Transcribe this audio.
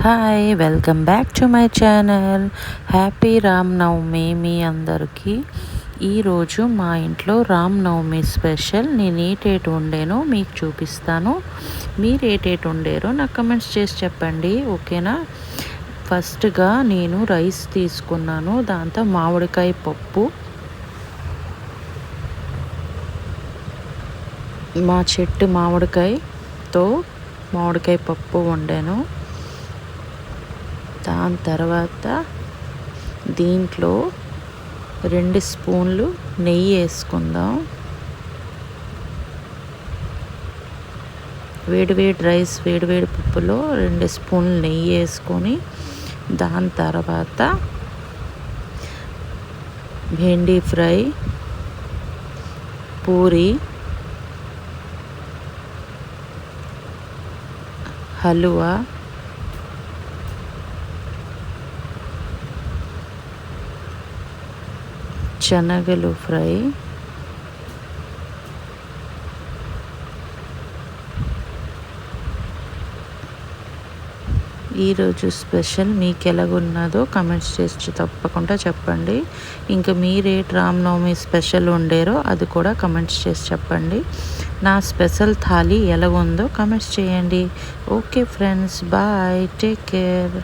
Hi, welcome back to my channel. Happy Ram Navami మీ అందరికీ. ఈరోజు మా ఇంట్లో రామ్ నవమి స్పెషల్. నేను ఏటేటి వండానో మీకు చూపిస్తాను. మీరు ఏటేటి వండారో నాకు కమెంట్స్ చేసి చెప్పండి, ఓకేనా? ఫస్ట్గా నేను రైస్ తీసుకున్నాను, దాంతో మామిడికాయ పప్పు, మా చెట్టు మామిడికాయతో మామిడికాయ పప్పు వండాను. దాని తర్వాత దీంట్లో 2 స్పూన్లు నెయ్యి వేసుకుందాం. వేడివేడి రైస్, వేడివేడి పప్పులో 2 స్పూన్లు నెయ్యి వేసుకొని, దాని తర్వాత భెండి ఫ్రై, పూరి, హల్వా, శనగలు ఫ్రై, ఈరోజు స్పెషల్ మీకు ఎలాగున్నదో కమెంట్స్ చేసి తప్పకుండా చెప్పండి. ఇంకా మీరే రామనవమి స్పెషల్ వండారో అది కూడా కమెంట్స్ చేసి చెప్పండి. నా స్పెషల్ థాలీ ఎలాగుందో కమెంట్స్ చేయండి. Okay friends, bye, take care.